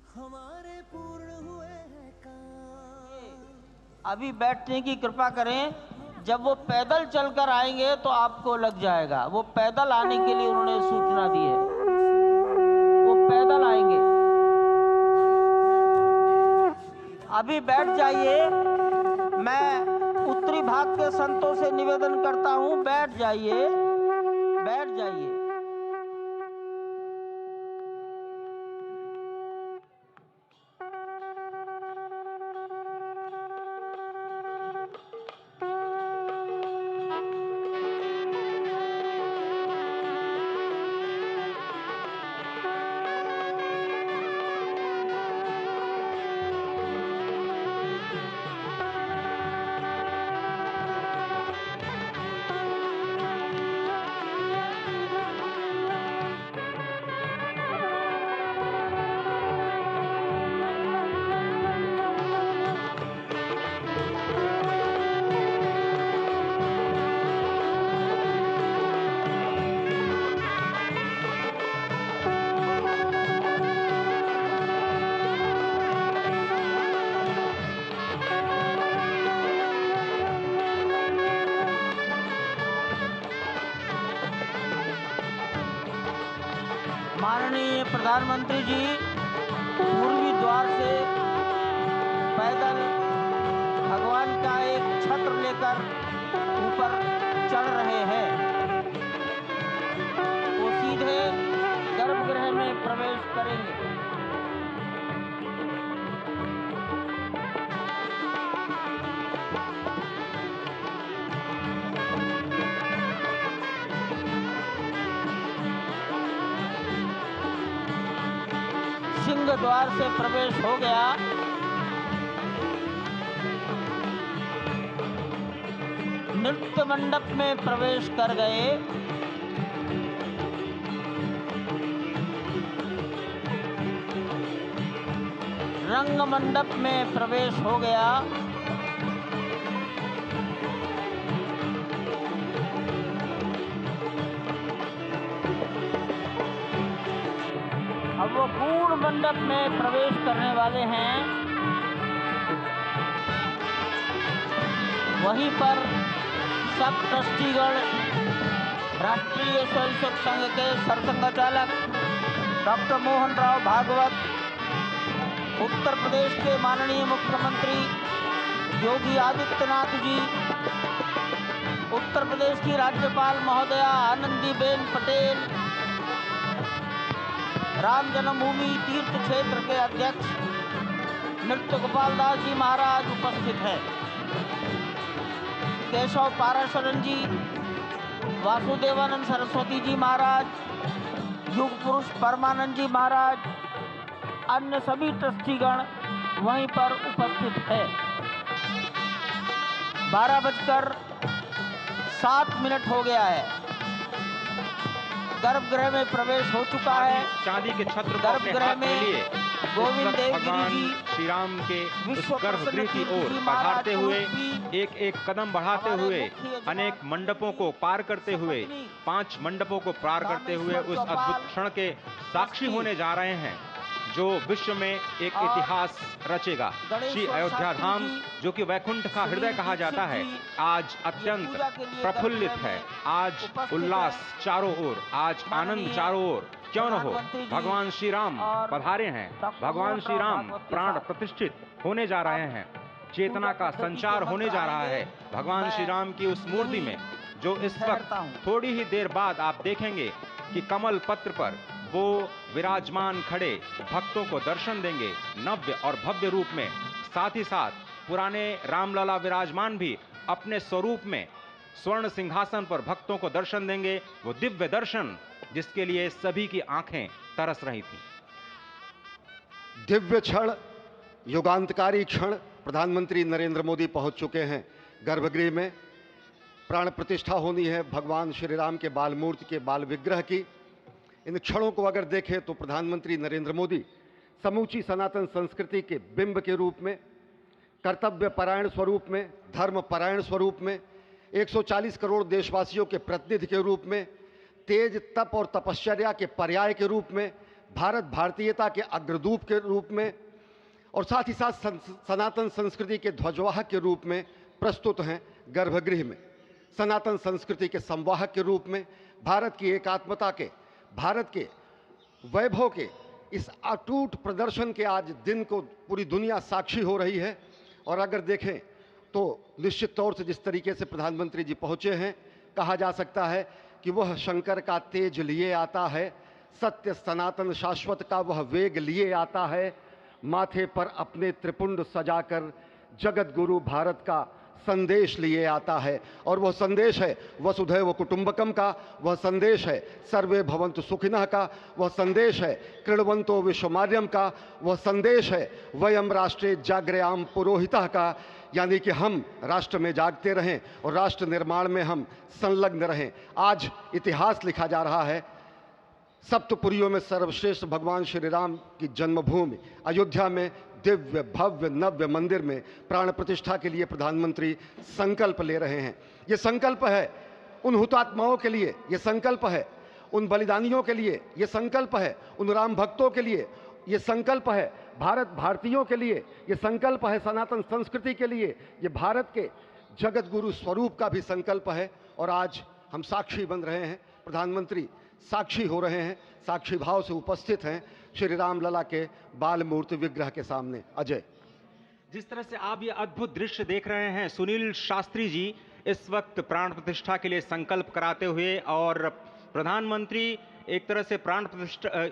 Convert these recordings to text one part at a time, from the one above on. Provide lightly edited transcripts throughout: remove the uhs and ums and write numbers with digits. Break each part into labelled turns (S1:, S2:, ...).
S1: हमारे पूर्ण हुए हैं काम।
S2: अभी बैठने की कृपा करें, जब वो पैदल चलकर आएंगे तो आपको लग जाएगा। वो पैदल आने के लिए उन्होंने सूचना दी है, वो पैदल आएंगे। अभी बैठ जाइए। मैं उत्तरी भाग के संतों से निवेदन करता हूं, बैठ जाइए, बैठ जाइए। माननीय प्रधानमंत्री जी पूर्वी द्वार से पैदल भगवान का एक छत्र लेकर ऊपर चढ़ रहे हैं। वो सीधे गर्भगृह में प्रवेश करेंगे। सिंह द्वार से प्रवेश हो गया। नृत्य मंडप में प्रवेश कर गए। रंग मंडप में प्रवेश हो गया। अब वो पूर्ण मंडप में प्रवेश करने वाले हैं। वहीं पर सब ट्रस्टीगण, राष्ट्रीय स्वयंसेवक संघ के सरसंघचालक डॉक्टर मोहन राव भागवत, उत्तर प्रदेश के माननीय मुख्यमंत्री योगी आदित्यनाथ जी, उत्तर प्रदेश की राज्यपाल महोदया आनंदीबेन पटेल, राम जन्मभूमि तीर्थ क्षेत्र के अध्यक्ष नृत्य गोपाल दास जी महाराज उपस्थित हैं। केशव पाराशरन जी, वासुदेवानंद सरस्वती जी महाराज, युग पुरुष परमानंद जी महाराज, अन्य सभी ट्रस्टीगण वहीं पर उपस्थित है। 12:07 हो गया है। गर्भगृह में प्रवेश हो चुका है।
S3: चांदी के छत्र को
S2: गर्भगृह में गोविंद देवगिरी जी
S3: श्री राम के उस गर्भगृह की ओर पधारते हुए, एक एक कदम बढ़ाते हुए, अनेक मंडपों को पार करते हुए, 5 मंडपों को पार करते हुए उस अद्भुत क्षण के साक्षी होने जा रहे हैं जो विश्व में एक इतिहास रचेगा। श्री अयोध्या धाम, जो कि वैकुंठ का हृदय कहा जाता है, आज अत्यंत प्रफुल्लित है। आज उल्लास चारों ओर, आज आनंद चारों ओर। क्यों न हो, भगवान श्री राम पधारे हैं। भगवान श्री राम प्राण प्रतिष्ठित होने जा रहे हैं। चेतना का संचार होने जा रहा है भगवान श्री राम की उस मूर्ति में, जो इस वक्त थोड़ी ही देर बाद आप देखेंगे कि कमल पत्र पर वो विराजमान खड़े भक्तों को दर्शन देंगे नव्य और भव्य रूप में। साथ ही साथ पुराने रामलला विराजमान भी अपने स्वरूप में स्वर्ण सिंहासन पर भक्तों को दर्शन देंगे। वो दिव्य दर्शन जिसके लिए सभी की आंखें तरस रही थी।
S4: दिव्य क्षण, युगांतकारी क्षण। प्रधानमंत्री नरेंद्र मोदी पहुंच चुके हैं गर्भगृह में। प्राण प्रतिष्ठा होनी है भगवान श्री राम के बाल मूर्ति के बाल विग्रह की। इन क्षणों को अगर देखें तो प्रधानमंत्री नरेंद्र मोदी समूची सनातन संस्कृति के बिंब के रूप में, कर्तव्य परायण स्वरूप में, धर्म परायण स्वरूप में, 140 करोड़ देशवासियों के प्रतिनिधि के रूप में, तेज तप और तपश्चर्या के पर्याय के रूप में, भारत भारतीयता के अग्रदूत के रूप में और साथ ही साथ सनातन संस्कृति के ध्वजवाहक के रूप में प्रस्तुत हैं गर्भगृह में। सनातन संस्कृति के संवाहक के रूप में, भारत की एकात्मता के, भारत के वैभव के इस अटूट प्रदर्शन के आज दिन को पूरी दुनिया साक्षी हो रही है। और अगर देखें तो निश्चित तौर से जिस तरीके से प्रधानमंत्री जी पहुंचे हैं, कहा जा सकता है कि वह शंकर का तेज लिए आता है, सत्य सनातन शाश्वत का वह वेग लिए आता है, माथे पर अपने त्रिपुंड सजाकर जगत गुरु भारत का संदेश लिए आता है। और वह संदेश है वसुधैव कुटुंबकम का, वह संदेश है सर्वे भवन्तु सुखिनः का, वह संदेश है कृण्वन्तो विश्वमार्यम का, वह संदेश है वयम राष्ट्रे जाग्रयाम पुरोहितः का, यानी कि हम राष्ट्र में जागते रहें और राष्ट्र निर्माण में हम संलग्न रहें। आज इतिहास लिखा जा रहा है। सप्तपुरियों में सर्वश्रेष्ठ भगवान श्री राम की जन्मभूमि अयोध्या में दिव्य भव्य नव्य मंदिर में प्राण प्रतिष्ठा के लिए प्रधानमंत्री संकल्प ले रहे हैं। ये संकल्प है उन हुतात्माओं के लिए, ये संकल्प है उन बलिदानियों के लिए, ये संकल्प है उन राम भक्तों के लिए, ये संकल्प है भारत भारतीयों के लिए, ये संकल्प है सनातन संस्कृति के लिए, ये भारत के जगत गुरु स्वरूप का भी संकल्प है। और आज हम साक्षी बन रहे हैं, प्रधानमंत्री साक्षी हो रहे हैं, साक्षी भाव से उपस्थित हैं श्री राम लला के बाल मूर्ति विग्रह के सामने। अजय,
S3: जिस तरह से आप ये अद्भुत दृश्य देख रहे हैं, सुनील शास्त्री जी इस वक्त प्राण प्रतिष्ठा के लिए संकल्प कराते हुए, और प्रधानमंत्री एक तरह से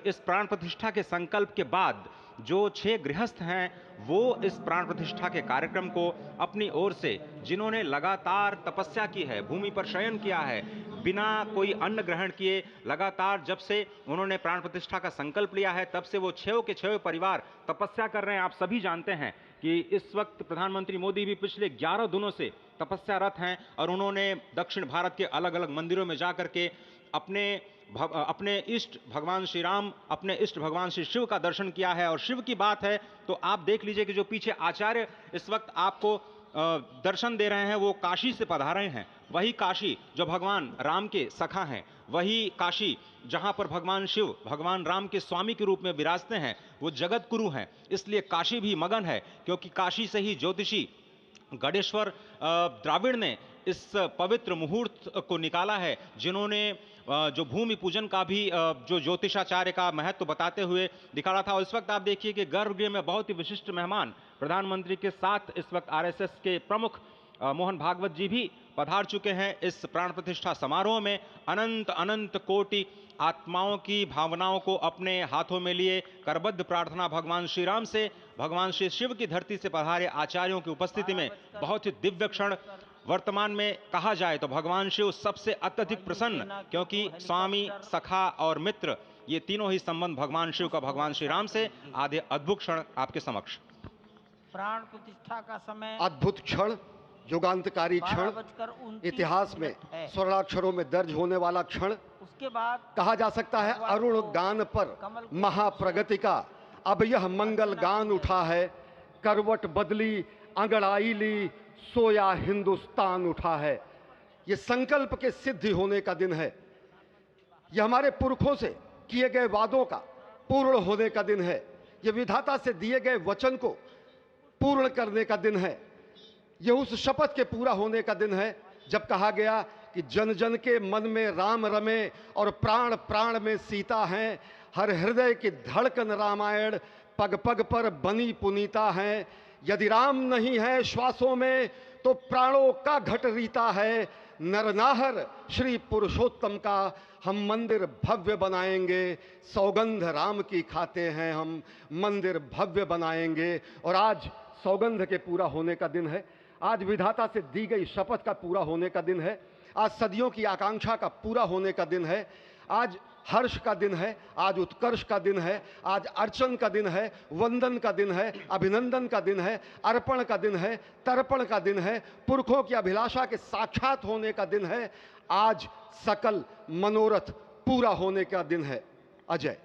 S3: इस प्राण प्रतिष्ठा के संकल्प के बाद जो 6 गृहस्थ हैं वो इस प्राण प्रतिष्ठा के कार्यक्रम को अपनी ओर से, जिन्होंने लगातार तपस्या की है, भूमि पर शयन किया है, बिना कोई अन्न ग्रहण किए, लगातार जब से उन्होंने प्राण प्रतिष्ठा का संकल्प लिया है तब से वो 6 के 6 परिवार तपस्या कर रहे हैं। आप सभी जानते हैं कि इस वक्त प्रधानमंत्री मोदी भी पिछले 11 दिनों से तपस्यारत हैं और उन्होंने दक्षिण भारत के अलग अलग मंदिरों में जाकर के अपने इष्ट भगवान श्री राम, अपने इष्ट भगवान श्री शिव का दर्शन किया है। और शिव की बात है तो आप देख लीजिए कि जो पीछे आचार्य इस वक्त आपको दर्शन दे रहे हैं वो काशी से पधारे हैं। वही काशी जो भगवान राम के सखा हैं, वही काशी जहां पर भगवान शिव भगवान राम के स्वामी के रूप में विराजते हैं, वो जगत गुरु हैं। इसलिए काशी भी मगन है, क्योंकि काशी से ही ज्योतिषी गणेश्वर द्राविड़ ने इस पवित्र मुहूर्त को निकाला है, जिन्होंने जो भूमि पूजन का भी जो ज्योतिषाचार्य का महत्व बताते हुए दिखाया था। और इस वक्त आप देखिए कि गर्भगृह में बहुत ही विशिष्ट मेहमान प्रधानमंत्री के साथ इस वक्त आरएसएस के प्रमुख मोहन भागवत जी भी पधार चुके हैं। इस प्राण प्रतिष्ठा समारोह में अनंत अनंत कोटि आत्माओं की भावनाओं को अपने हाथों में लिए करबद्ध प्रार्थना भगवान श्री राम से, भगवान श्री शिव की धरती से पधारे आचार्यों की उपस्थिति में बहुत ही दिव्य क्षण। वर्तमान में कहा जाए तो भगवान शिव सबसे अत्यधिक प्रसन्न, क्योंकि स्वामी, सखा और मित्र ये तीनों ही संबंध भगवान शिव का भगवान श्री राम से। आधे अद्भुत क्षण आपके समक्ष।
S2: प्राण प्रतिष्ठा का समय,
S4: अद्भुत क्षण, युगांतकारी क्षण, इतिहास में स्वर्णाक्षरों में दर्ज होने वाला क्षण।
S2: उसके बाद
S4: कहा जा सकता है अरुण गान पर महाप्रगति का अब यह मंगल गान उठा है, करवट बदली अंगड़ाई ली सोया हिंदुस्तान उठा है। ये संकल्प के सिद्धि होने का दिन है, यह हमारे पुरखों से किए गए वादों का पूर्ण होने का दिन है, यह विधाता से दिए गए वचन को पूर्ण करने का दिन है, यह उस शपथ के पूरा होने का दिन है जब कहा गया कि जन जन के मन में राम रमे और प्राण प्राण में सीता हैं, हर हृदय की धड़कन रामायण पग पग पर बनी पुनीता है। यदि राम नहीं है श्वासों में तो प्राणों का घट रीता है, नरनाहर श्री पुरुषोत्तम का हम मंदिर भव्य बनाएंगे, सौगंध राम की खाते हैं हम मंदिर भव्य बनाएंगे। और आज सौगंध के पूरा होने का दिन है, आज विधाता से दी गई शपथ का पूरा होने का दिन है, आज सदियों की आकांक्षा का पूरा होने का दिन है, आज हर्ष का दिन है, आज उत्कर्ष का दिन है, आज अर्चन का दिन है, वंदन का दिन है, अभिनंदन का दिन है, अर्पण का दिन है, तर्पण का दिन है, पुरखों की अभिलाषा के साक्षात होने का दिन है, आज सकल मनोरथ पूरा होने का दिन है। अजय,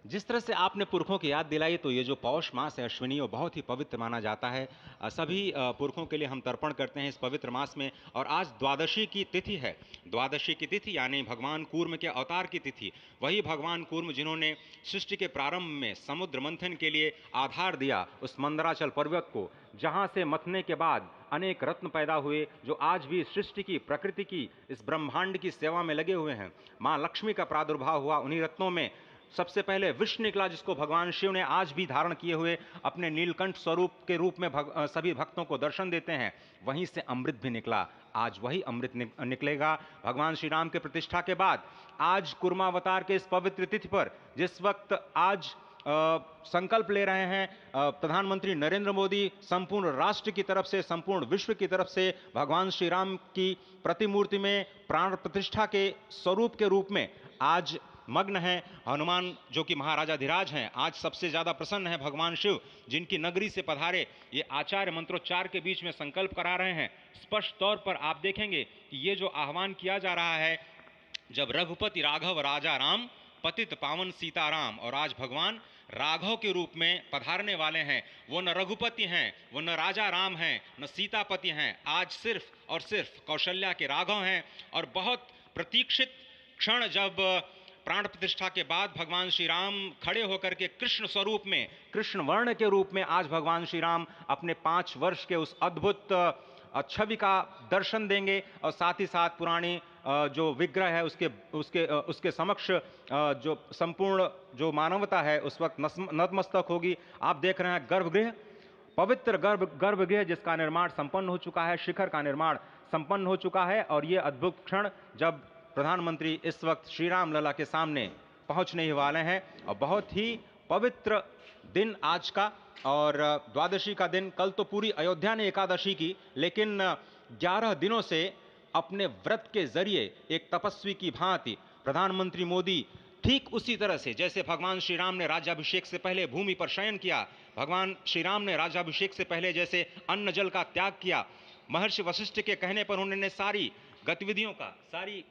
S3: जिस तरह से आपने पुरखों की याद दिलाई, तो ये जो पौष मास है अश्विनी, वो बहुत ही पवित्र माना जाता है। सभी पुरखों के लिए हम तर्पण करते हैं इस पवित्र मास में। और आज द्वादशी की तिथि है। द्वादशी की तिथि यानी भगवान कूर्म के अवतार की तिथि। वही भगवान कूर्म जिन्होंने सृष्टि के प्रारंभ में समुद्र मंथन के लिए आधार दिया उस मंदराचल पर्वत को, जहाँ से मथने के बाद अनेक रत्न पैदा हुए, जो आज भी सृष्टि की, प्रकृति की, इस ब्रह्मांड की सेवा में लगे हुए हैं। माँ लक्ष्मी का प्रादुर्भाव हुआ उन्हीं रत्नों में। सबसे पहले विष निकला, जिसको भगवान शिव ने आज भी धारण किए हुए अपने नीलकंठ स्वरूप के रूप में सभी भक्तों को दर्शन देते हैं। वहीं से अमृत भी निकला। आज वही अमृत निकलेगा भगवान श्री राम के प्रतिष्ठा के बाद। आज कुर्मावतार के इस पवित्र तिथि पर, जिस वक्त आज संकल्प ले रहे हैं प्रधानमंत्री नरेंद्र मोदी, संपूर्ण राष्ट्र की तरफ से, संपूर्ण विश्व की तरफ से, भगवान श्री राम की प्रतिमूर्ति में प्राण प्रतिष्ठा के स्वरूप के रूप में आज मग्न है। हनुमान जो कि महाराजाधिराज हैं, आज सबसे ज्यादा प्रसन्न है भगवान शिव, जिनकी नगरी से पधारे ये आचार्य मंत्रोच्चार के बीच में संकल्प करा रहे हैं। स्पष्ट तौर पर आप देखेंगे कि ये जो आह्वान किया जा रहा है, जब रघुपति राघव राजा राम, पतित पावन सीताराम, और आज भगवान राघव के रूप में पधारने वाले हैं। वो न रघुपति हैं, वो न राजा राम हैं, न सीतापति हैं। आज सिर्फ और सिर्फ कौशल्या के राघव हैं। और बहुत प्रतीक्षित क्षण, जब प्राण प्रतिष्ठा के बाद भगवान श्री राम खड़े होकर के कृष्ण स्वरूप में, कृष्ण वर्ण के रूप में आज भगवान श्री राम अपने 5 वर्ष के उस अद्भुत छवि का दर्शन देंगे। और साथ ही साथ पुरानी जो विग्रह है उसके समक्ष जो संपूर्ण जो मानवता है उस वक्त नतमस्तक होगी। आप देख रहे हैं गर्भगृह, पवित्र गर्भगृह जिसका निर्माण संपन्न हो चुका है, शिखर का निर्माण संपन्न हो चुका है। और ये अद्भुत क्षण जब प्रधानमंत्री इस वक्त श्री राम लला के सामने पहुंचने ही वाले हैं। और बहुत ही पवित्र दिन आज का, और द्वादशी का दिन। कल तो पूरी अयोध्या ने एकादशी की, लेकिन 11 दिनों से अपने व्रत के जरिए एक तपस्वी की भांति प्रधानमंत्री मोदी ठीक उसी तरह से, जैसे भगवान श्री राम ने राज्याभिषेक से पहले भूमि पर शयन किया, भगवान श्री राम ने राज्याभिषेक से पहले जैसे अन्न जल का त्याग किया, महर्षि वशिष्ठ के कहने पर उन्होंने सारी गतिविधियों का, सारी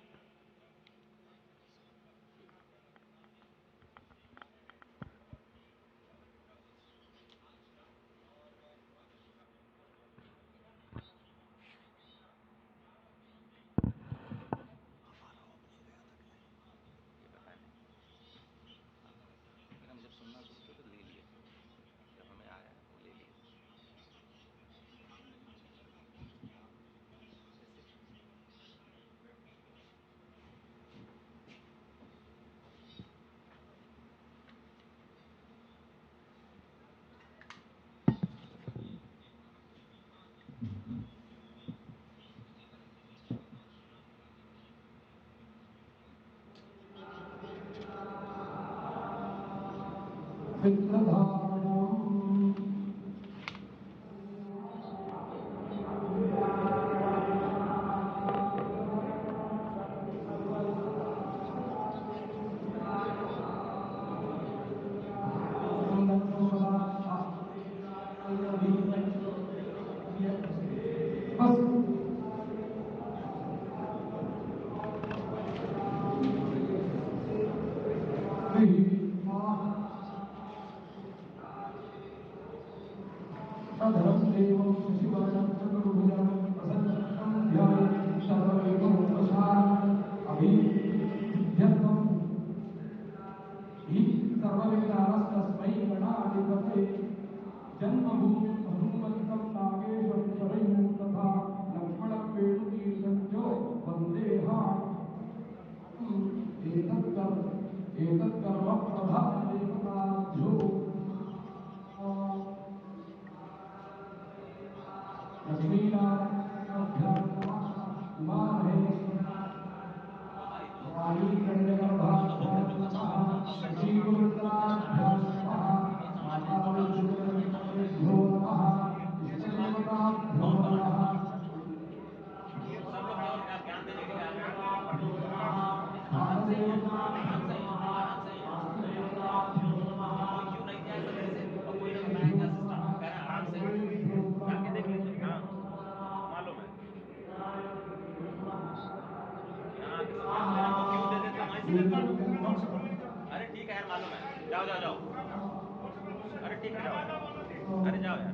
S3: अरे जाओ यार,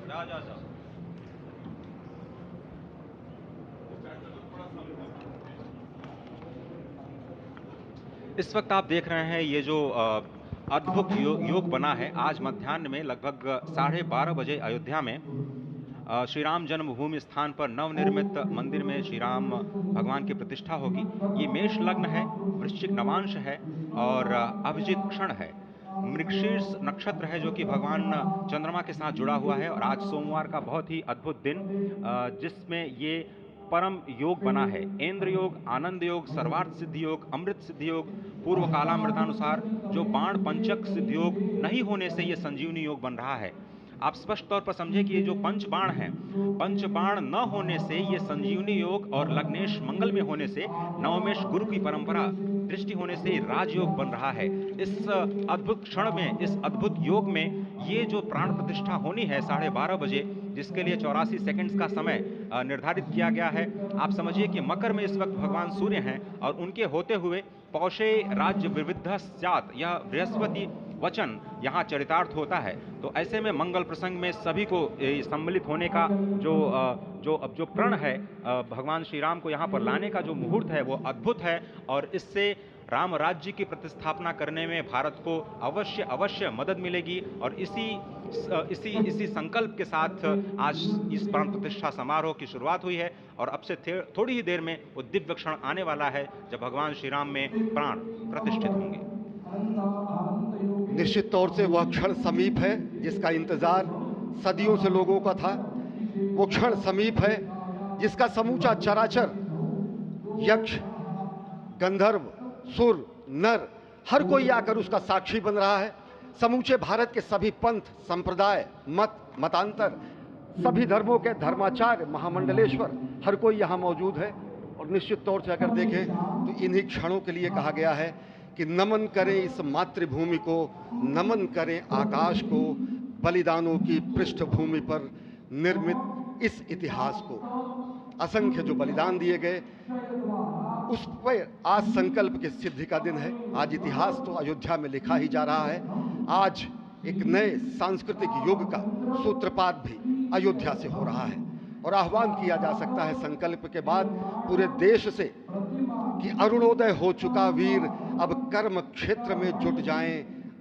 S3: जाओ जाओ जाओ। इस वक्त आप देख रहे हैं ये जो अद्भुत योग बना है। आज मध्याह्न में लगभग 12:30 बजे अयोध्या में श्री राम जन्मभूमि स्थान पर नवनिर्मित मंदिर में श्री राम भगवान की प्रतिष्ठा होगी। ये मेष लग्न है, वृश्चिक नवांश है और अभिजित क्षण है। मृगशीर्ष नक्षत्र है जो कि भगवान चंद्रमा के साथ जुड़ा हुआ है। और आज सोमवार का बहुत ही अद्भुत दिन जिसमें ये परम योग बना है। इंद्र योग, आनंद योग, सर्वार्थ सिद्धि योग, अमृत सिद्धि योग, पूर्व कालामृतानुसार जो बाण पंचक सिद्धि योग नहीं होने से ये संजीवनी योग बन रहा है। आप स्पष्ट तौर पर समझे कि ये जो पंच बाण है, पंच बाण न होने से ये संजीवनी योग और लग्नेश मंगल में होने से नवमेश गुरु की परंपरा दृष्टि होने से राजयोग बन रहा है। इस अद्भुत क्षण में, इस अद्भुत योग में ये जो प्राण प्रतिष्ठा होनी है 12:30 बजे, जिसके लिए 84 सेकंड्स का समय निर्धारित किया गया है। आप समझिए कि मकर में इस वक्त भगवान सूर्य हैं और उनके होते हुए पौषे राज्य विविध स्यात्, यह बृहस्पति वचन यहाँ चरितार्थ होता है। तो ऐसे में मंगल प्रसंग में सभी को सम्मिलित होने का जो प्रण है, भगवान श्री राम को यहाँ पर लाने का जो मुहूर्त है वो अद्भुत है। और इससे राम राज्य की प्रतिस्थापना करने में भारत को अवश्य मदद मिलेगी। और इसी संकल्प के साथ आज इस प्राण प्रतिष्ठा समारोह की शुरुआत हुई है। और अब से थोड़ी ही देर में वो दिव्य क्षण आने वाला है जब भगवान श्री राम में प्राण प्रतिष्ठित होंगे।
S4: निश्चित तौर से वह क्षण समीप है जिसका इंतजार सदियों से लोगों का था। वो क्षण समीप है जिसका समूचा चराचर, यक्ष, गंधर्व, सुर, नर, हर कोई आकर उसका साक्षी बन रहा है। समूचे भारत के सभी पंथ, संप्रदाय, मतांतर, सभी धर्मों के धर्माचार्य, महामंडलेश्वर, हर कोई यहाँ मौजूद है। और निश्चित तौर से अगर देखें तो इन्हीं क्षणों के लिए कहा गया है कि नमन करें इस मातृभूमि को, नमन करें आकाश को, बलिदानों की पृष्ठभूमि पर निर्मित इस इतिहास को। असंख्य जो बलिदान दिए गए उस पर आज संकल्प की सिद्धि का दिन है। आज इतिहास तो अयोध्या में लिखा ही जा रहा है। आज एक नए सांस्कृतिक युग का सूत्रपात भी अयोध्या से हो रहा है। और आह्वान किया जा सकता है संकल्प के बाद पूरे देश से कि अरुणोदय हो चुका वीर अब कर्म क्षेत्र में जुट जाएं,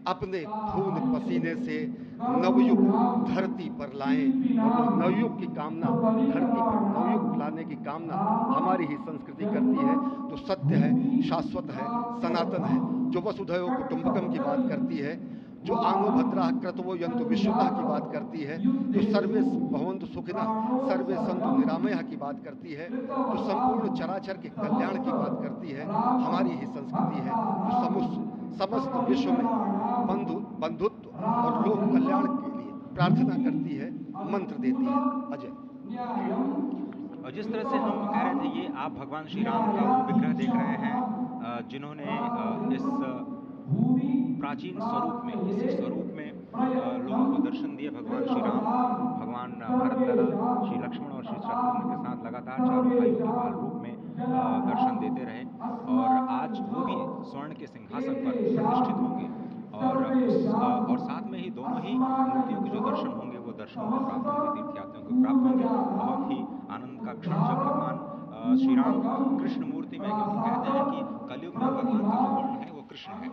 S4: अपने खून पसीने से नवयुग धरती पर लाएं। और नवयुग की कामना, धरती पर नवयुग लाने की कामना हमारी ही संस्कृति करती है। तो सत्य है, शाश्वत है, सनातन है, जो वसुधैव कुटुंबकम की बात करती है, जो आंगो भद्रा क्रतवो यंतु विश्वता की बात करती है, जो सर्वे भवन्तु सुखिनः सर्वे सन्तु निरामयः की बात करती है, जो संपूर्ण चराचर के कल्याण की बात करती है, हमारी ही संस्कृति है। जो समस्त विश्व में बंधुत्व और लोक कल्याण के लिए प्रार्थना करती है, मंत्र देती है। अजय,
S3: और जिस तरह से हम कह रहे थे, ये आप भगवान श्री राम का वो विग्रह देख रहे हैं जिन्होंने इस प्राचीन स्वरूप में, इसी स्वरूप में लोगों को दर्शन दिए। भगवान श्री राम, भगवान भरतलला, श्री लक्ष्मण और श्री शत्रुघ्न के साथ लगातार चारों भाइयों के बाल रूप में दर्शन देते रहे। और आज वो भी स्वर्ण के सिंहासन पर प्रतिष्ठित होंगे। और साथ में ही दोनों ही मूर्तियों के जो दर्शन होंगे वो दर्शन को प्राप्त होंगे, तीर्थयात्रियों को प्राप्त होंगे। बहुत ही आनंद का क्षण जब भगवान श्री राम कृष्ण मूर्ति में, क्योंकि कहते हैं कि कलयुग में भगवान का जो वर्ण है वो कृष्ण है,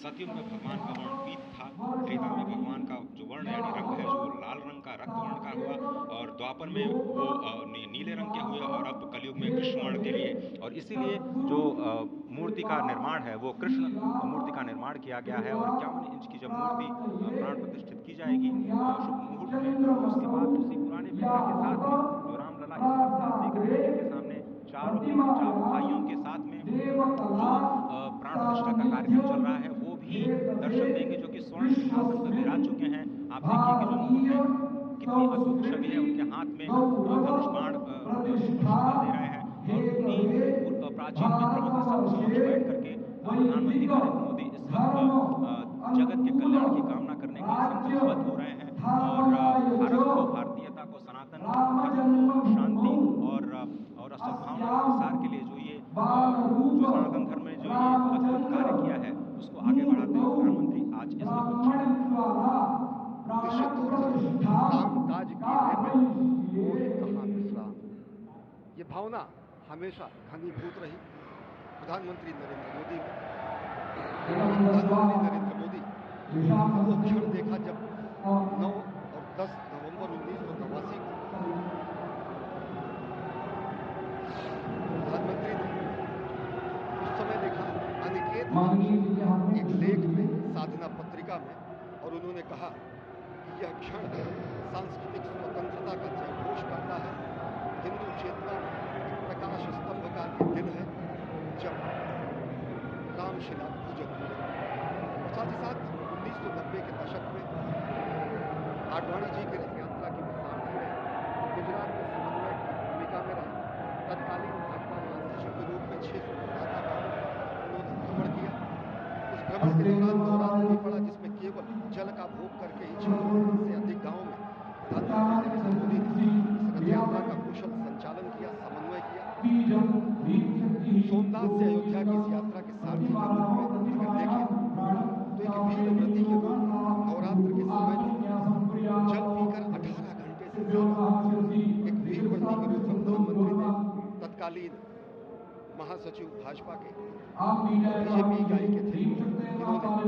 S3: सतयुग में भगवान का वर्ण पीत था, त्रेता में भगवान का जो वर्ण यानी रंग है जो लाल रंग का, रक्त वर्ण का हुआ, और द्वापर में वो नीले रंग के हुए, और अब कलयुग में कृष्ण वर्ण के लिए। और इसीलिए जो मूर्ति का निर्माण है वो कृष्ण मूर्ति का निर्माण किया गया है। और 51 इंच की जब मूर्ति प्राण प्रतिष्ठित की जाएगी शुभ मुहूर्त में, उसके बाद उसी पुराने विग्रह के साथ में जो रामलला इस वक्त आप देख रहे हैं, जिनके सामने चारों भाइयों के साथ में जो प्राण प्रतिष्ठा का कार्यक्रम चल रहा है, वो भी दर्शन देंगे, जो कि स्वर्ण सिंहासन पर विराज चुके हैं। आप देखिए कि जो मुकुट है कितनी अद्भुत छवि है, उनके हाथ में धनुष बाण दे रहे हैं। और उन्हीं प्राचीन विग्रहों के समक्ष बैठ करके प्रधानमंत्री नरेंद्र मोदी इस वक्त जगत के कल्याण की कामना करने के लिए संकल्पबद्ध हो रहे हैं। और भारत को, भारतीयता को, सनातन धर्म को शांति और सद्भावना के प्रसार के लिए जो सनातन धर्म में जो ये अद्भुत कार्य किया है उसको आगे बढ़ाते हुए प्रधानमंत्री आज इस
S4: निश्चित तौर से ये भावना हमेशा घनीभूत रही प्रधानमंत्री नरेंद्र मोदी ने। प्रधानमंत्री नरेंद्र मोदी वो क्षण देखा जब 9 और 10 नवंबर 1989 को प्रधानमंत्री ने उस समय देखा अनिकेत एक लेख में, साधना पत्रिका में, और उन्होंने कहा कि यह क्षण सांस्कृतिक स्वतंत्रता का जयघोष करता है, हिंदू चेतना में एक प्रकाश स्तंभ का ये दिन है जब रामशिला पूजन हुए। साथ ही साथ 1990 के दशक में आडवाणी जी की रथ यात्रा की सारथी रहे, गुजरात में समन्वय की भूमिका में रहे, तत्कालीन भाजपा महासचिव के रूप में 600 गांवों का उन्होंने भ्रमण किया। उस भ्रमण के दौरान नवरात्र भी पड़ा जिसमें केवल जल का भोग करके ही 600 से अधिक गाँव में प्रधानमंत्री नरेंद्र मोदी ने इस रथ यात्रा का कुशल संचालन किया, समन्वय किया। सोमनाथ से अयोध्या की इस यात्रा के सारथी के रूप में अगर देखें तो एक वीर व्रती के रूप में नवरात्र के समय में जल पीकर 18 घंटे से ज्यादा एक वीर व्रती के रूप में प्रधानमंत्री ने तत्कालीन महासचिव भाजपा के बीजेपी इकाई के थे, इन्होंने अपना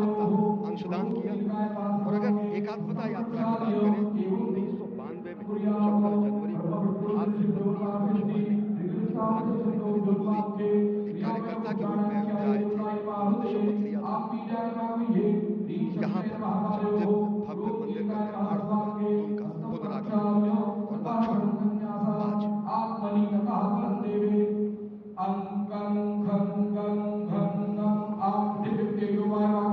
S4: अंशदान किया। और अगर एकात्मता यात्रा की बात करें 1992 में 14 जनवरी को आज से 32 वर्ष पहले प्रधानमंत्री नरेंद्र मोदी एक कार्यकर्ता के रूप में अयोध्या आए थे, उन्होंने शपथ लिया था यहाँ पर जब दिव्य भव्य मंदिर का निर्माण होगा तो उनका पुनरागमन होगा। और वह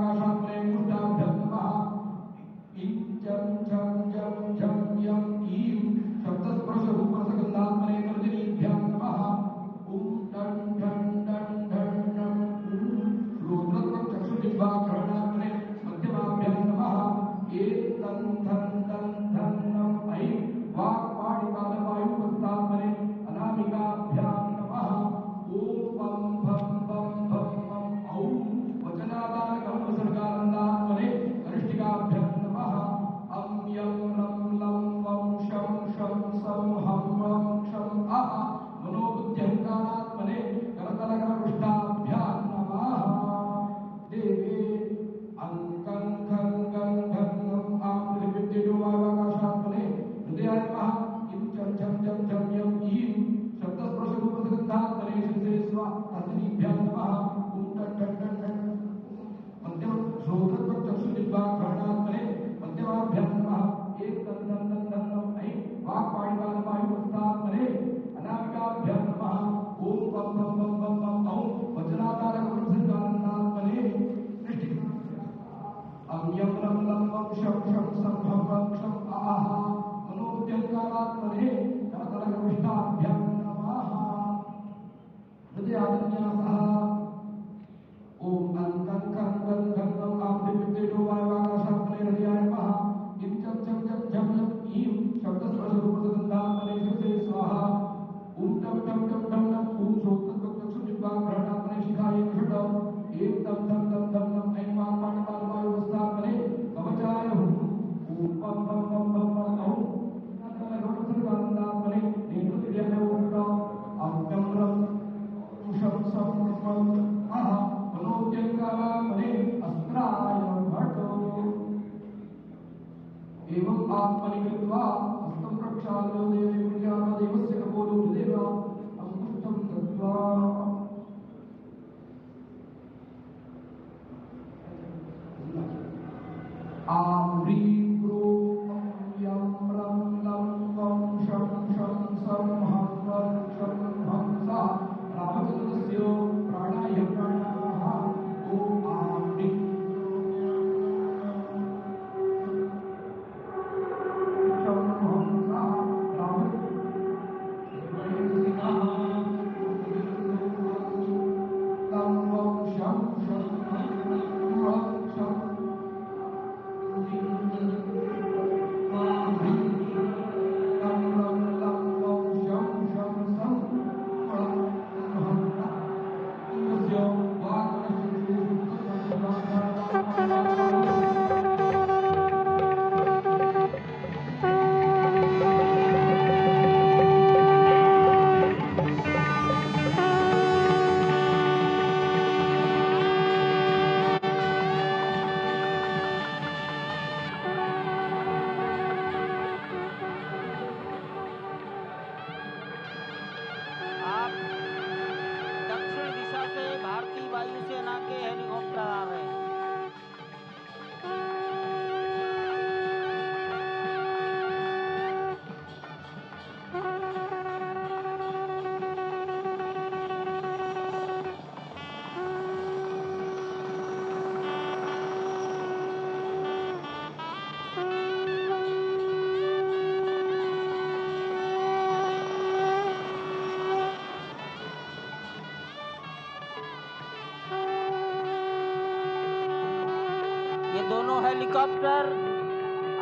S2: हेलीकॉप्टर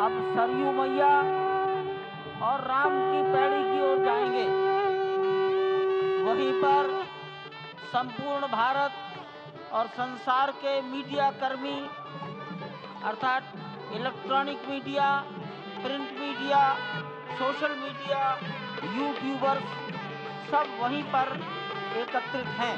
S2: अब सरयू मैया और राम की पैड़ी की ओर जाएंगे। वहीं पर संपूर्ण भारत और संसार के मीडिया कर्मी अर्थात electronic media, print media, social media, YouTubers सब वहीं पर एकत्रित हैं।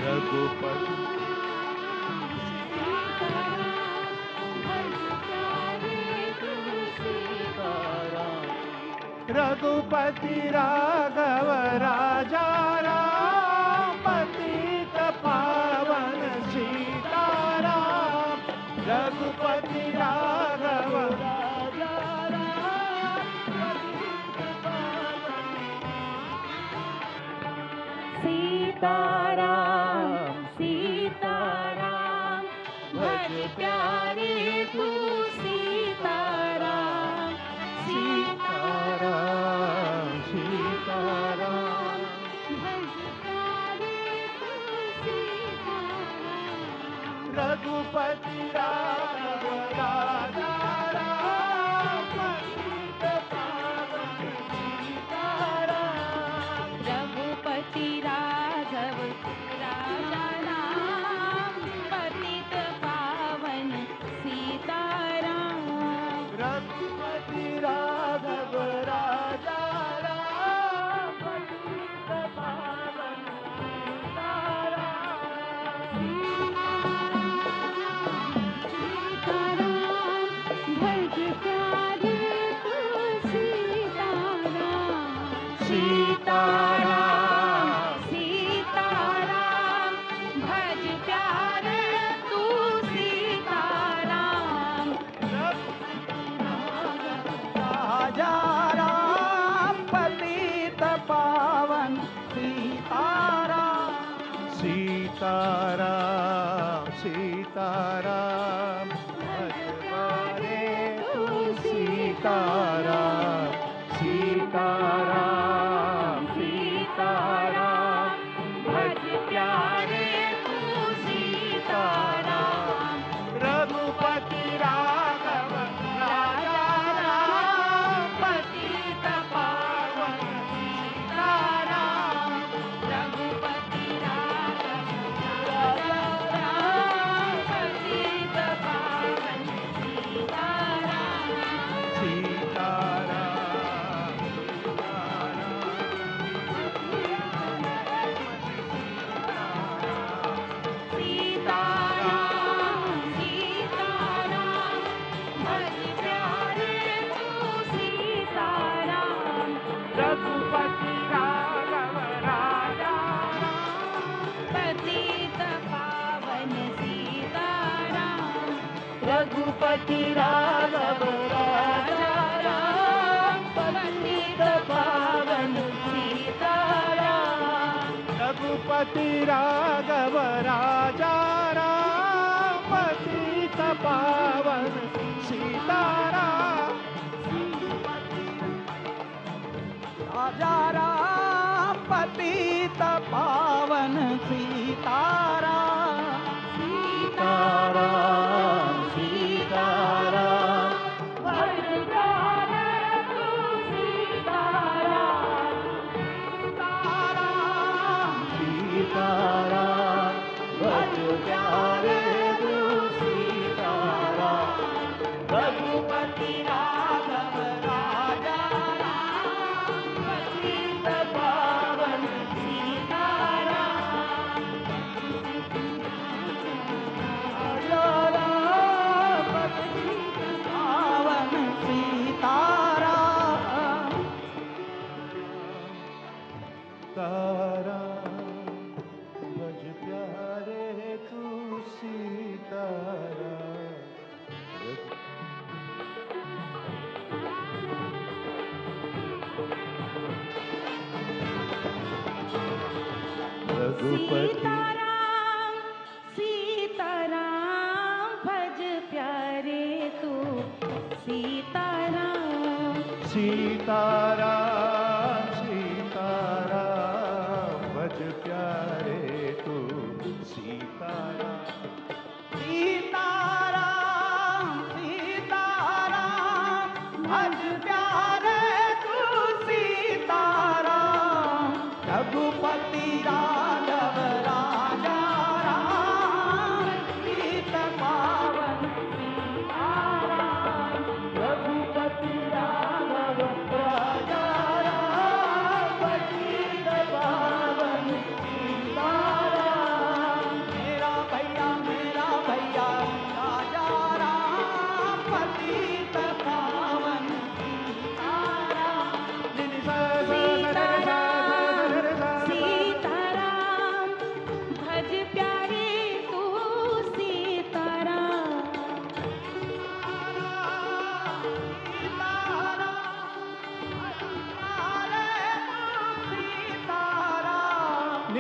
S5: रघुपति रघुपति राघव राजा राम पतित पावन सीताराम रघुपति राघव राजा राम
S6: सीताराम सीताराम भज प्यारे तू सीताराम
S5: सीताराम सीताराम
S6: भज प्यारे तू सीताराम
S5: रघुपति राघव राजा राम पतित पावन सीताराम
S6: रघुपति राघव राजा राम पतित पावन सीताराम
S5: रघुपति राघव राजा राम पतित पावन
S6: सीताराम भज प्यारे तू सीताराम
S5: सीताराम
S6: सीताराम भज प्यारे तू सीताराम
S2: राजा राम पतित पावन सीताराम
S5: सीताराम सीताराम भजवारे तू सीताराम सीताराम सीताराम भज प्यारे तू सीताराम रघुपति राघव राजा राम पतित पावन सीताराम
S6: रघुपति राघव राजा राम पतित पावन सीताराम
S5: सीताराम
S6: सीताराम सीताराम भज प्यारे तू सीताराम
S5: रघुपति राघव राजा
S6: पतित पावन सीताराम
S5: रघुपति राघव राजा
S6: राम पतित पावन सीताराम
S5: रघुपति राघव राजा राम पतित पावन सीताराम
S2: राजा राम पतित पावन सीताराम
S5: सीताराम सीताराम
S6: भज प्यारे तू सीताराम
S5: सीताराम भज प्यारे तू सीताराम
S2: रघुपति राघव राजा राम पतित पावन सीताराम राजा राम पतित पावन सीताराम
S5: तारा भज प्यारे तू सीताराम रघुपति
S6: सीताराम सीताराम भज प्यारे तू सीताराम
S5: सीताराम सीताराम भज प्यारे तू सीताराम
S2: सीताराम सीताराम भज प्यारे तू सीताराम रघुपति राघव राजा राम पतित पावन सीताराम रघुपति राघव राजा राम पतित पावन सीताराम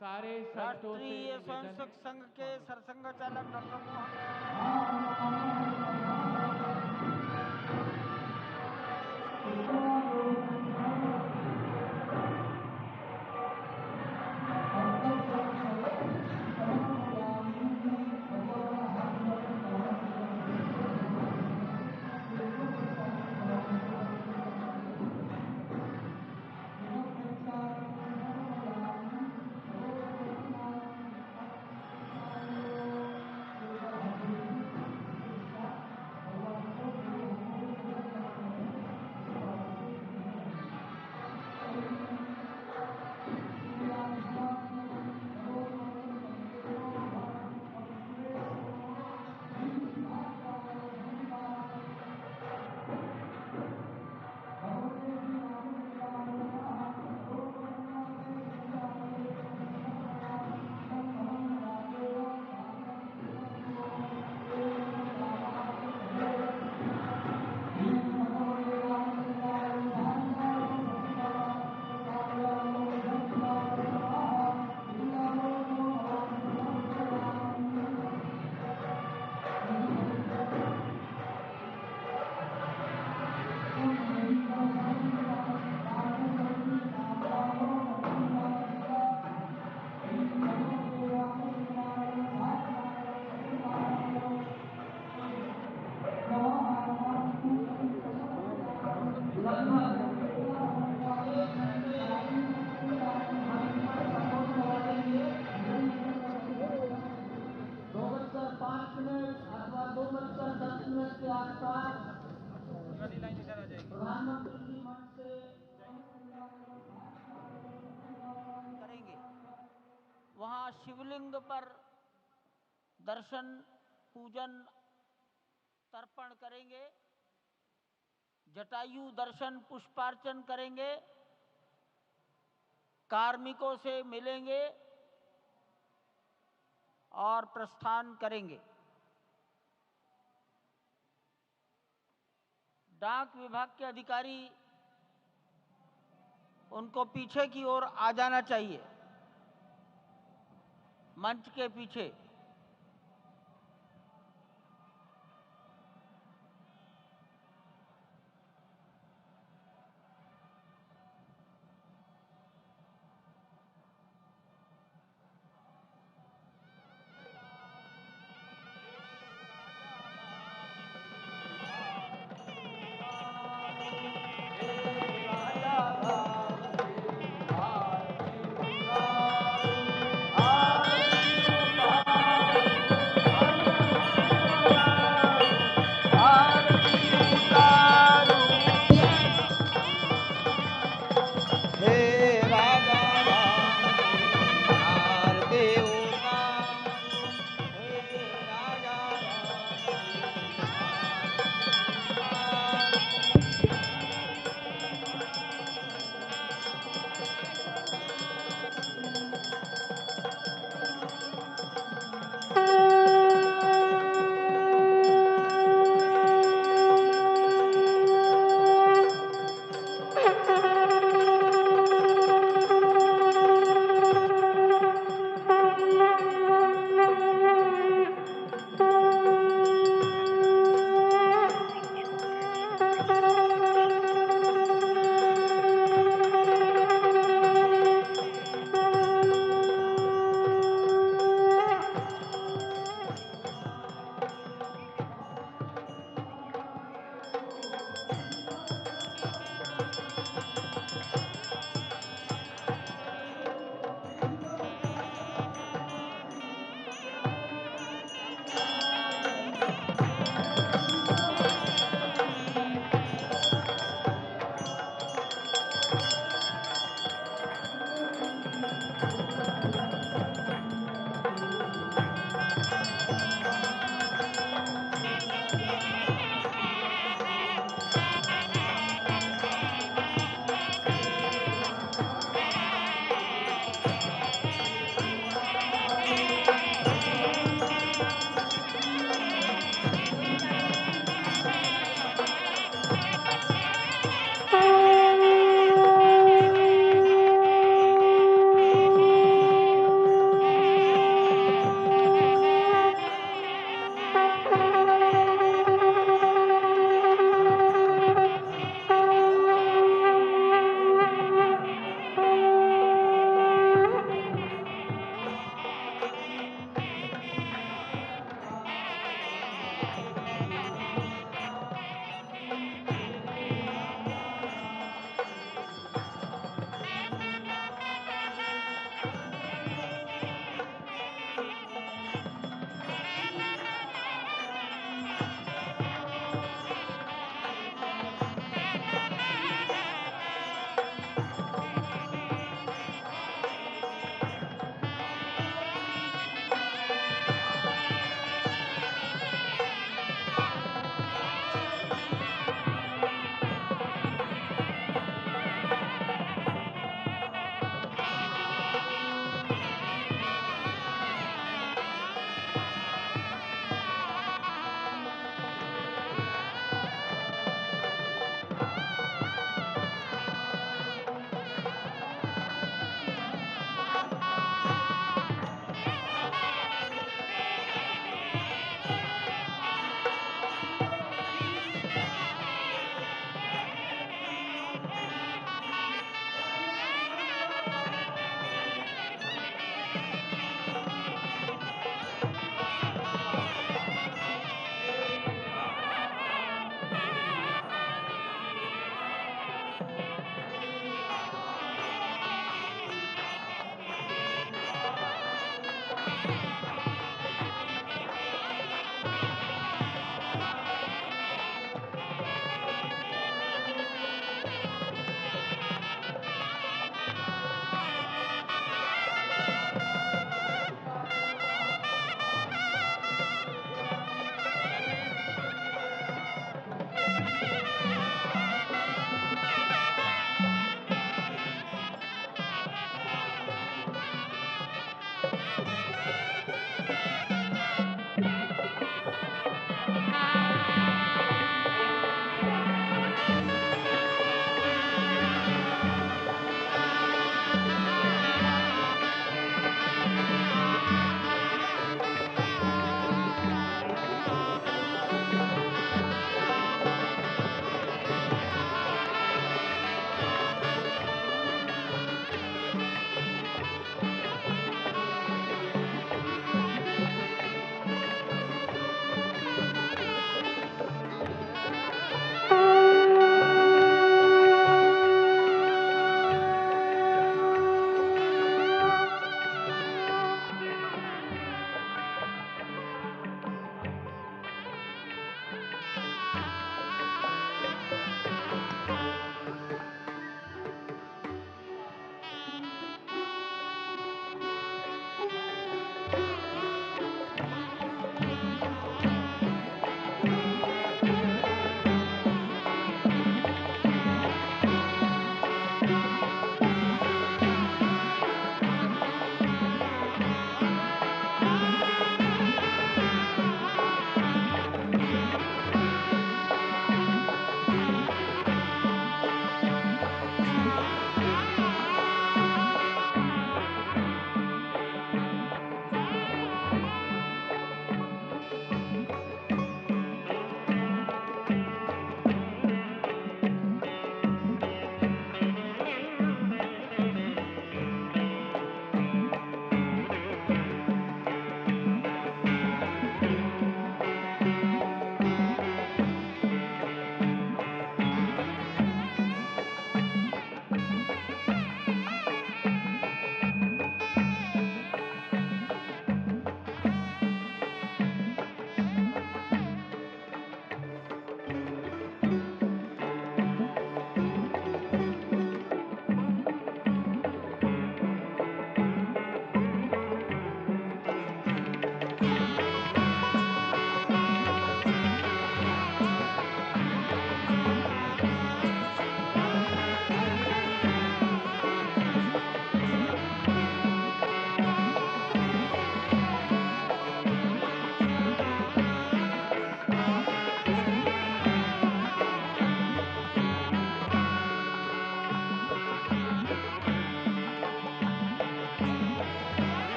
S5: सारे संतों से
S2: राष्ट्रीय
S5: निवेदन
S2: स्वयंसेवक संघ के सरसंघ चालक डॉक्टर मोहन करेंगे। वहां शिवलिंग पर दर्शन पूजन तर्पण करेंगे, जटायु दर्शन पुष्पार्चन करेंगे, कार्मिकों से मिलेंगे और प्रस्थान करेंगे। डाक विभाग के अधिकारी उनको पीछे की ओर आ जाना चाहिए, मंच के पीछे।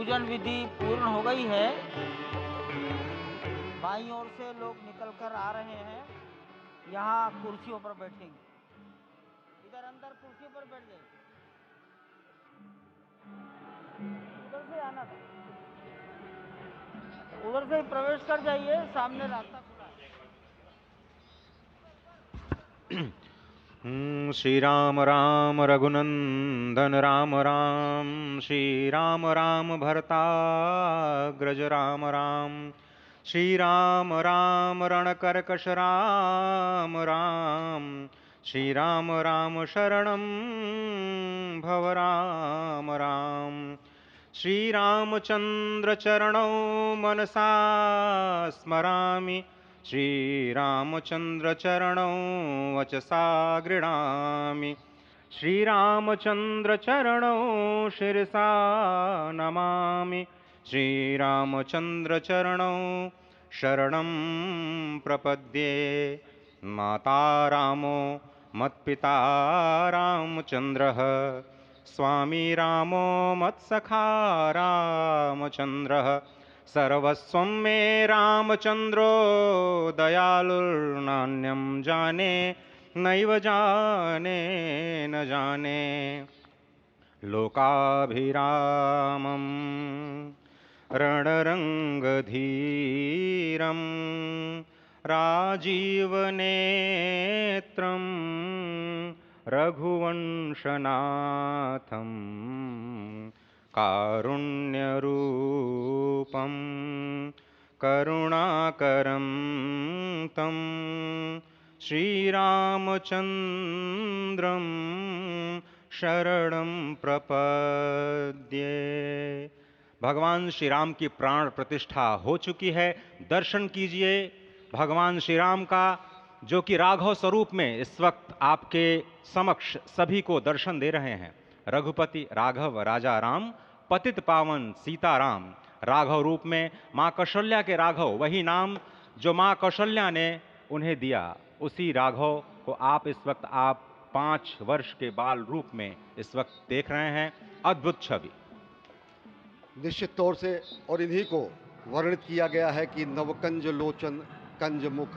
S2: पूजन विधि पूर्ण हो गई है। बाईं ओर से लोग निकलकर आ रहे हैं, यहाँ कुर्सियों पर बैठेंगे। इधर अंदर कुर्सी पर बैठ जाइए, उधर से आना था, उधर से प्रवेश कर जाइए, सामने रास्ता खुला है।
S3: श्री राम राम रघुनंदन राम राम, श्री राम राम भरताग्रज राम राम, श्री राम राम रणकर्कश राम राम, श्री राम राम शरणं भव राम राम, श्री रामचंद्र चरणौ मनसा स्मरामि, श्री रामचंद्र चरणौ वचसा गृह्णामि, श्री रामचंद्र चरणौ शिरसा नमामि, श्री रामचंद्र चरणौ शरणं प्रपद्ये। माता रामो मत्पिता रामचंद्रः, स्वामी रामो मत्सखा रामचंद्रः, सर्वस्वं मे रामचंद्रो दयालुर्नान्यं जाने नैव जाने न जाने। लोकाभिरामं रणरंगधीरं राजीवनेत्रं रघुवंशनाथं, कारुण्यरूपं करुणाकरं तं श्रीरामचन्द्रं शरणं प्रपद्ये। भगवान श्री राम की प्राण प्रतिष्ठा हो चुकी है। दर्शन कीजिए भगवान श्री राम का, जो कि राघव स्वरूप में इस वक्त आपके समक्ष सभी को दर्शन दे रहे हैं। रघुपति राघव राजा राम, पतित पावन सीताराम। राघव रूप में माँ कौशल्या के राघव, वही नाम जो माँ कौशल्या ने उन्हें दिया, उसी राघव को आप इस वक्त 5 वर्ष के बाल रूप में इस वक्त देख रहे हैं। अद्भुत छवि।
S4: निश्चित तौर से और इन्हीं को वर्णित किया गया है कि नवकंज लोचन कंज मुख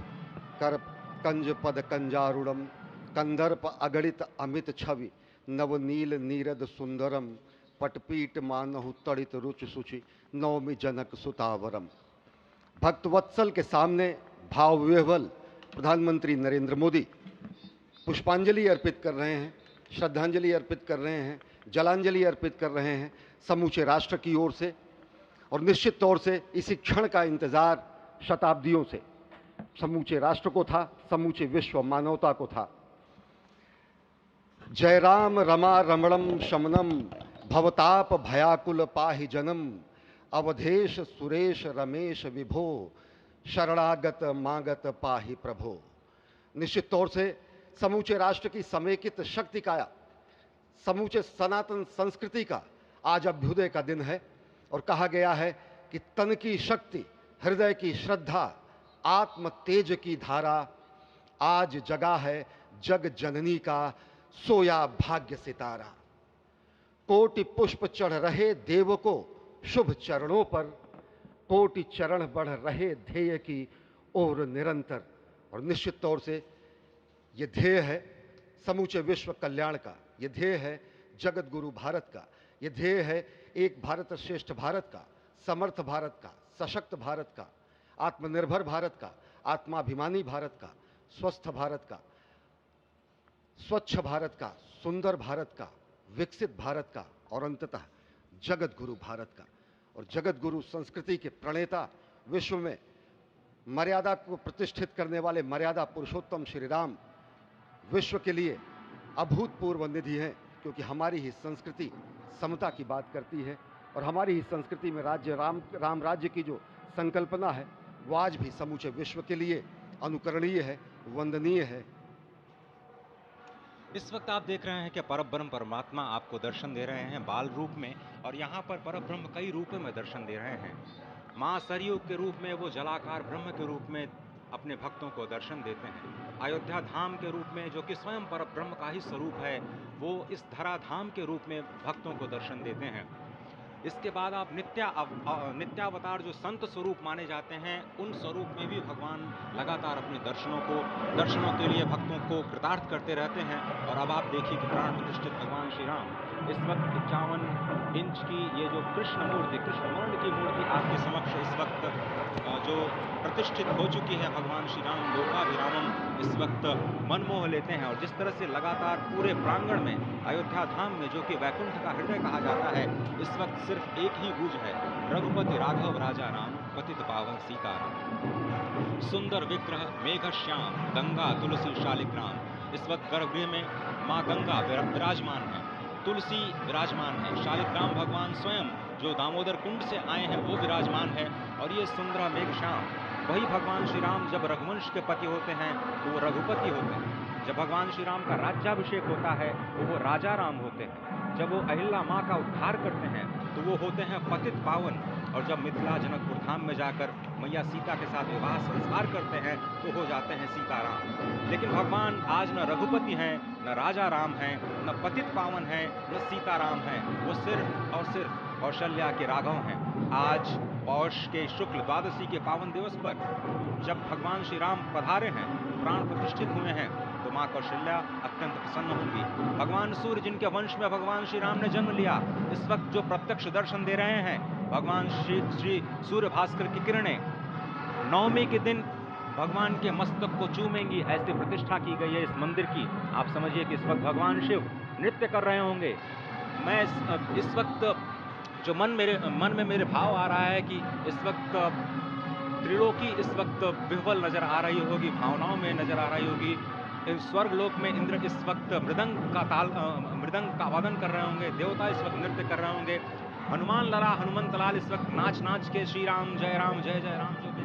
S4: कर कंज पद कंजारुणम, कंदर्प अगणित अमित छवि, नवनील नीरद सुंदरम, पटपीट मानहु तड़ित रुच सुचि, नवमी जनक सुतावरम। भक्तवत्सल के सामने भाव विह्वल प्रधानमंत्री नरेंद्र मोदी पुष्पांजलि अर्पित कर रहे हैं, श्रद्धांजलि अर्पित कर रहे हैं, जलांजलि अर्पित कर रहे हैं समूचे राष्ट्र की ओर से। और निश्चित तौर से इसी क्षण का इंतजार शताब्दियों से समूचे राष्ट्र को था, समूचे विश्व मानवता को था। जय राम रमा रमणम शमनम, भवताप भयाकुल पाहि जनम, अवधेश सुरेश रमेश विभो, शरणागत मागत पाहि प्रभो। निश्चित तौर से समूचे राष्ट्र की समेकित शक्ति का, समूचे सनातन संस्कृति का आज अभ्युदय का दिन है। और कहा गया है कि तन की शक्ति, हृदय की श्रद्धा, आत्म तेज की धारा आज जगा है जग जननी का सोया भाग्य सितारा। कोटि पुष्प चढ़ रहे देव को शुभ चरणों पर, कोटि चरण बढ़ रहे ध्येय की ओर निरंतर। और निश्चित तौर से ये ध्येय है समूचे विश्व कल्याण का, ये ध्येय है जगत गुरु भारत का, ये ध्येय है एक भारत श्रेष्ठ भारत का, समर्थ भारत का, सशक्त भारत का, आत्मनिर्भर भारत का, आत्माभिमानी भारत का, स्वस्थ भारत का, स्वच्छ भारत का, सुंदर भारत का, विकसित भारत का और अंततः जगत गुरु भारत का। और जगत गुरु संस्कृति के प्रणेता, विश्व में मर्यादा को प्रतिष्ठित करने वाले मर्यादा पुरुषोत्तम श्री राम विश्व के लिए अभूतपूर्व निधि है, क्योंकि हमारी ही संस्कृति समता की बात करती है और हमारी ही संस्कृति में राम राज्य की जो संकल्पना है वो आज भी समूचे विश्व के लिए अनुकरणीय है, वंदनीय है।
S3: इस वक्त आप देख रहे हैं कि परब्रह्म परमात्मा आपको दर्शन दे रहे हैं बाल रूप में, और यहाँ पर परब्रह्म कई रूपों में दर्शन दे रहे हैं। माँ सरयू के रूप में वो जलाकार ब्रह्म के रूप में अपने भक्तों को दर्शन देते हैं। अयोध्या धाम के रूप में, जो कि स्वयं परब्रह्म का ही स्वरूप है, वो इस धरा धाम के रूप में भक्तों को दर्शन देते हैं। इसके बाद आप नित्यावतार जो संत स्वरूप माने जाते हैं, उन स्वरूप में भी भगवान लगातार अपने दर्शनों के लिए भक्तों को कृतार्थ करते रहते हैं। और अब आप देखिए कि प्राण प्रतिष्ठित भगवान श्री राम इस वक्त 51 इंच की ये जो कृष्ण वर्ण की मूर्ति आपके समक्ष इस वक्त जो प्रतिष्ठित हो चुकी है भगवान श्री राम लोकाभिरामम, इस वक्त मन मोह लेते हैं। और जिस तरह से लगातार पूरे प्रांगण में अयोध्या धाम में, जो कि वैकुंठ का हृदय कहा जाता है, इस वक्त सिर्फ एक ही गूंज है, रघुपति राघव राजा राम, पतित पावन सीताराम। सुंदर विग्रह मेघ श्याम, गंगा तुलसी शालिग्राम। इस वक्त गर्भगृह में माँ गंगा विराजमान है, तुलसी विराजमान है, शालिग्राम भगवान स्वयं जो दामोदर कुंड से आए हैं वो विराजमान है। और ये सुंदर मेघ श्याम, वही भगवान श्री राम जब रघुवंश के पति होते हैं तो वो रघुपति होते हैं। जब भगवान श्री राम का राज्याभिषेक होता है तो वो राजा राम होते हैं। जब वो अहिल्या माँ का उद्धार करते हैं तो वो होते हैं पतित पावन। और जब मिथिला जनकपुर धाम में जाकर मैया सीता के साथ विवाह संस्कार करते हैं तो हो जाते हैं सीताराम। लेकिन भगवान आज न रघुपति हैं, न राजा राम हैं, न पतित पावन हैं, न सीताराम हैं। वो सिर्फ कौशल्या के राघव हैं। आज पौष के शुक्ल द्वादशी के पावन दिवस पर जब भगवान श्री राम पधारे हैं, प्राण प्रतिष्ठित हुए हैं, तो माँ कौशल्या अत्यंत प्रसन्न होंगी। भगवान सूर्य जिनके वंश में भगवान श्री राम ने जन्म लिया, इस वक्त जो प्रत्यक्ष दर्शन दे रहे हैं, भगवान श्री सूर्य भास्कर की किरणें नवमी के दिन भगवान के मस्तक को चूमेंगी, ऐसी प्रतिष्ठा की गई है इस मंदिर की। आप समझिए कि इस वक्त भगवान शिव नृत्य कर रहे होंगे। मैं इस वक्त जो मन में मेरे भाव आ रहा है कि इस वक्त त्रिलोकी इस वक्त विह्वल नजर आ रही होगी, भावनाओं में नजर आ रही होगी। स्वर्ग लोक में इंद्र इस वक्त मृदंग का वादन कर रहे होंगे, देवता इस वक्त नृत्य कर रहे होंगे। हनुमान लला हनुमंत लाल इस वक्त नाच के श्री राम जय राम जय जय राम जो भी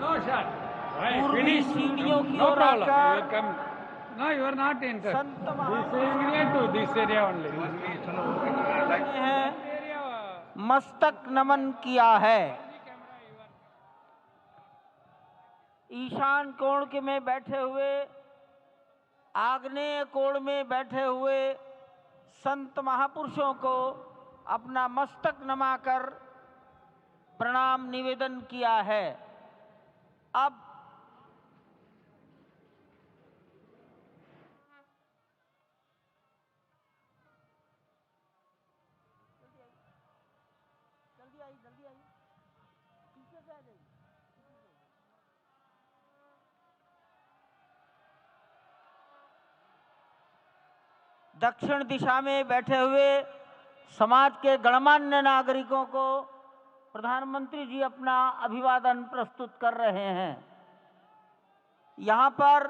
S5: No, sir. Right,
S2: पूर्वी
S5: finish.
S2: सीढ़ियों की
S5: No
S2: ओर
S5: problem. You
S2: आकर
S5: will come. No, you are not entered.
S2: Sant
S5: This
S2: महापुरुषों
S5: area to this area only.
S2: ने है मस्तक नमन किया है। ईशान कोण के में बैठे हुए, आग्नेय कोण में बैठे हुए संत महापुरुषों को अपना मस्तक नमाकर प्रणाम निवेदन किया है। अब जल्दी आई पीछे से आ जाइए। दक्षिण दिशा में बैठे हुए समाज के गणमान्य नागरिकों को प्रधानमंत्री जी अपना अभिवादन प्रस्तुत कर रहे हैं। यहाँ पर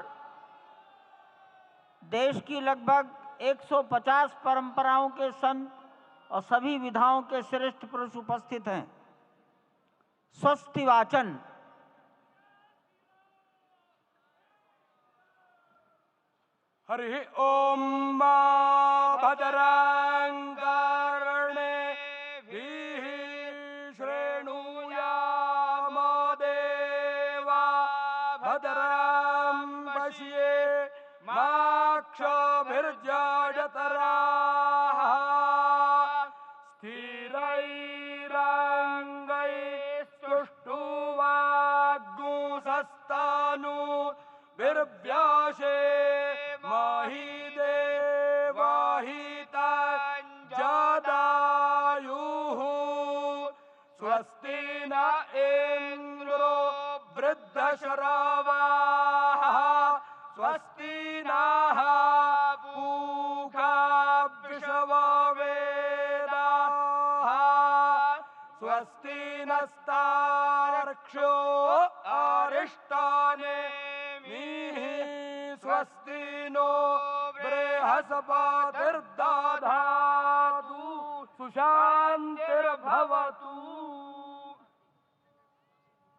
S2: देश की लगभग 150 परंपराओं के संत और सभी विधाओं के श्रेष्ठ पुरुष उपस्थित हैं। स्वस्ति वाचन।
S7: हरि ओम भद्रं कर्णेभिः शृणुयाम देवा भद्रं पश्येमाक्षभिर्यजत्राः स्थिरैरङ्गैस्तुष्टुवाग्गुंसस्तनूभिर्व्यासे मही देवाहितञ्जदायुः स्वस्ति न इन्द्रो वृद्धश्रवाः स्वस्ति नः पूषा विश्ववेदाः स्वस्ति नस्तार्क्ष्यो अरिष्टानेमिः स्वस्ति नो बृहस्पतिर्दधातु सुशान्तिर्भवतु।